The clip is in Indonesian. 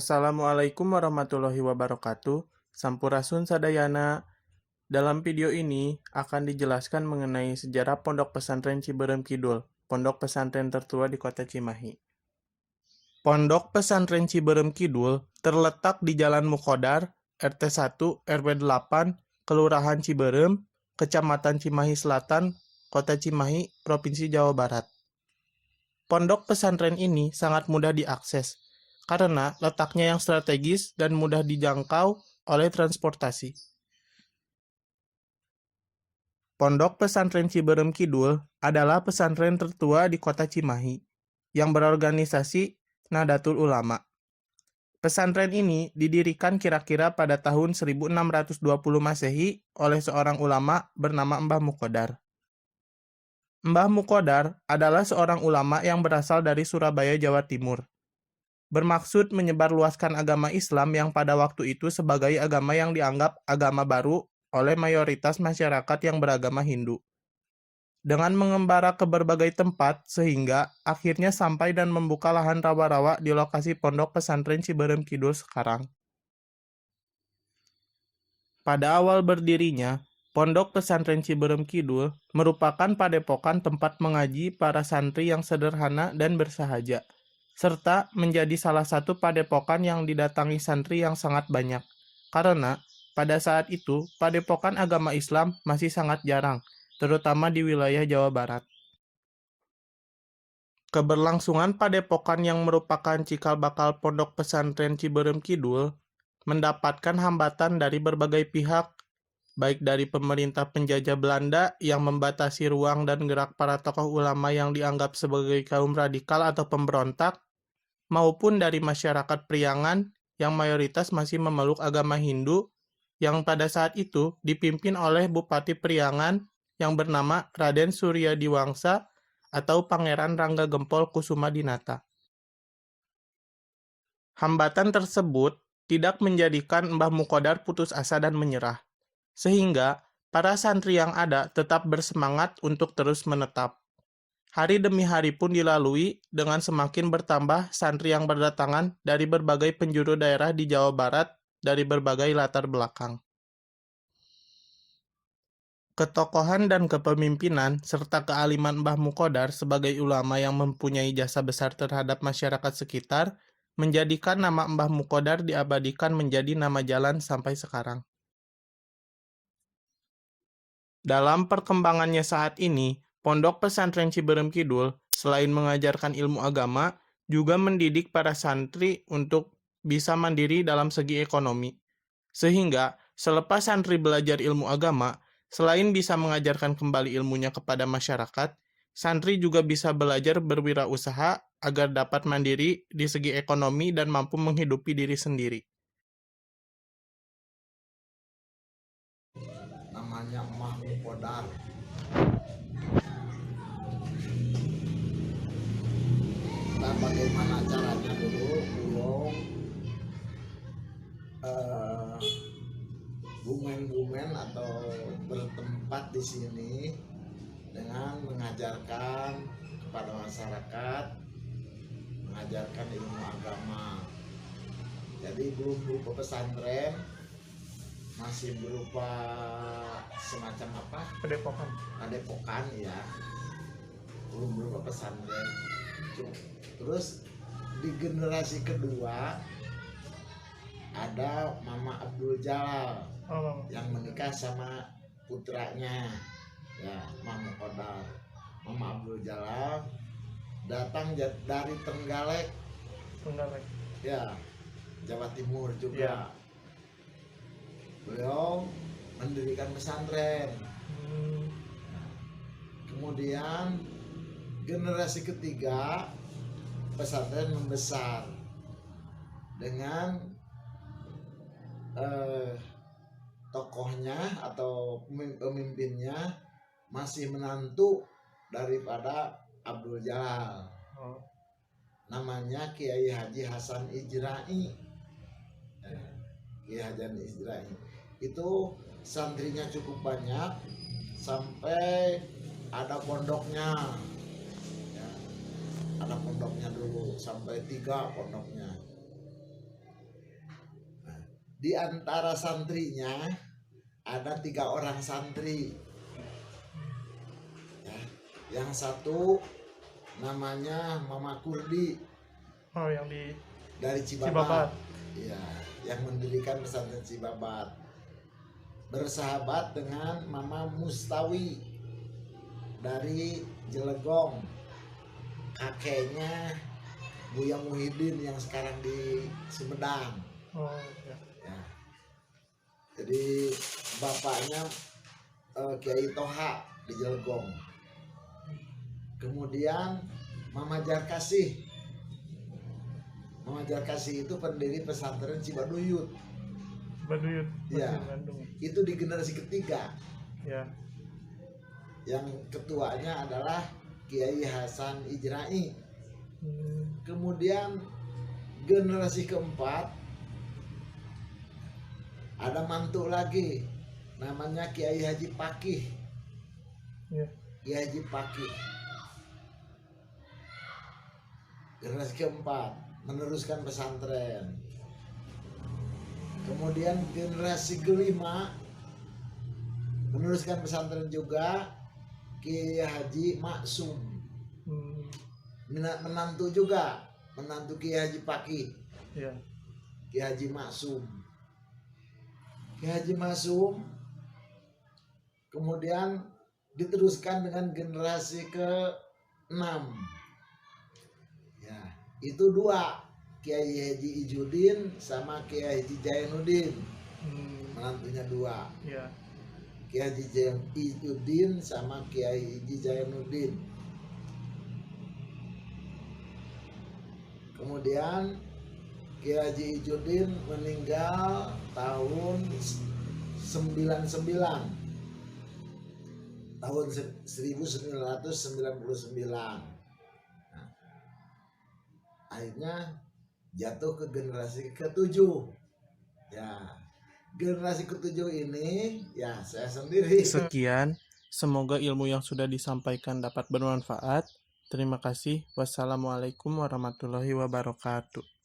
Assalamualaikum warahmatullahi wabarakatuh. Sampurasun sadayana. Dalam video ini akan dijelaskan mengenai sejarah Pondok Pesantren Ciberem Kidul, pondok pesantren tertua di Kota Cimahi. Pondok Pesantren Ciberem Kidul terletak di Jalan Mukodar, RT 1, RW 8, Kelurahan Ciberem, Kecamatan Cimahi Selatan, Kota Cimahi, Provinsi Jawa Barat. Pondok pesantren ini sangat mudah diakses karena letaknya yang strategis dan mudah dijangkau oleh transportasi. Pondok Pesantren Ciberem Kidul adalah pesantren tertua di Kota Cimahi yang berorganisasi Nahdlatul Ulama. Pesantren ini didirikan kira-kira pada tahun 1620 Masehi oleh seorang ulama bernama Mbah Mukodar. Mbah Mukodar adalah seorang ulama yang berasal dari Surabaya, Jawa Timur. Bermaksud menyebarluaskan agama Islam yang pada waktu itu sebagai agama yang dianggap agama baru oleh mayoritas masyarakat yang beragama Hindu. Dengan mengembara ke berbagai tempat sehingga akhirnya sampai dan membuka lahan rawa-rawa di lokasi Pondok Pesantren Ciberem Kidul sekarang. Pada awal berdirinya, Pondok Pesantren Ciberem Kidul merupakan padepokan tempat mengaji para santri yang sederhana dan bersahaja, serta menjadi salah satu padepokan yang didatangi santri yang sangat banyak. Karena pada saat itu, padepokan agama Islam masih sangat jarang, terutama di wilayah Jawa Barat. Keberlangsungan padepokan yang merupakan cikal bakal Pondok Pesantren Ciberem Kidul mendapatkan hambatan dari berbagai pihak, baik dari pemerintah penjajah Belanda yang membatasi ruang dan gerak para tokoh ulama yang dianggap sebagai kaum radikal atau pemberontak, maupun dari masyarakat Priangan yang mayoritas masih memeluk agama Hindu yang pada saat itu dipimpin oleh Bupati Priangan yang bernama Raden Surya Diwangsa atau Pangeran Rangga Gempol Kusuma Dinata. Hambatan tersebut tidak menjadikan Mbah Mukodar putus asa dan menyerah, sehingga para santri yang ada tetap bersemangat untuk terus menetap. Hari demi hari pun dilalui dengan semakin bertambah santri yang berdatangan dari berbagai penjuru daerah di Jawa Barat dari berbagai latar belakang. Ketokohan dan kepemimpinan serta kealiman Mbah Mukodar sebagai ulama yang mempunyai jasa besar terhadap masyarakat sekitar menjadikan nama Mbah Mukodar diabadikan menjadi nama jalan sampai sekarang. Dalam perkembangannya saat ini, Pondok Pesantren Ciberem Kidul selain mengajarkan ilmu agama, juga mendidik para santri untuk bisa mandiri dalam segi ekonomi. Sehingga, selepas santri belajar ilmu agama, selain bisa mengajarkan kembali ilmunya kepada masyarakat, santri juga bisa belajar berwirausaha agar dapat mandiri di segi ekonomi dan mampu menghidupi diri sendiri. Namanya Mbah Mukodar. Nah, bagaimana caranya dulu beliau bumen-bumen atau bertempat di sini dengan mengajarkan kepada masyarakat, mengajarkan ilmu agama. Jadi belum berupa pesantren, masih berupa semacam apa? Padepokan ya, belum berupa pesantren. Terus di generasi kedua ada Mama Abdul Jalal yang menikah sama putranya ya Mama Mukodar. Mama Abdul Jalal datang dari Trenggalek ya, Jawa Timur juga ya. Beliau mendirikan pesantren. Kemudian generasi ketiga pesantren membesar dengan tokohnya atau pemimpinnya masih menantu daripada Abdul Jalal. Namanya Kiai Haji Hasan Ijrai. Kiai Haji Ijrai itu santrinya cukup banyak sampai ada pondoknya ya, ada pondoknya dulu sampai 3 pondoknya. Di antara santrinya ada 3 orang santri. Ya, yang satu namanya Mama Kurdi Oh, yang di dari Cibabat. Cibabat. Ya, yang mendirikan pesantren Cibabat. Bersahabat dengan Mama Mustawi dari Jelegong. Kakeknya Buya Muhyiddin yang sekarang di Sumedang. Oh, ya. Ya. Jadi bapaknya Kiai Toha di Jelegong. Kemudian Mama Jarkasih. Mama Jarkasih itu pendiri pesantren Cibaduyut. Baduyut, Ya. Bandung. Itu di generasi ketiga. Ya. Yang ketuanya adalah Kiai Hasan Ijrai. Kemudian generasi keempat ada mantu lagi namanya Kiai Haji Pakih. Ya. Kiai Haji Pakih. Generasi keempat meneruskan pesantren. Kemudian generasi kelima meneruskan pesantren juga Kiai Haji Maksum. Menantu juga, menantu Kiai Haji Pakih. Ya. Kiai Haji Maksum. Kiai Haji Maksum kemudian diteruskan dengan generasi ke-6. Ya, itu 2, Kiai Haji Ijudin sama Kiai Haji Jainuddin. Menantunya 2. Ya. Kiai Haji Ijudin sama Kiai Haji Jainuddin. Kemudian Kiai Haji Ijudin meninggal tahun 99. Tahun 1999. Nah, akhirnya jatuh ke generasi ke-7. Ya, generasi ke-7 ini ya saya sendiri. Sekian, semoga ilmu yang sudah disampaikan dapat bermanfaat. Terima kasih. Wassalamualaikum warahmatullahi wabarakatuh.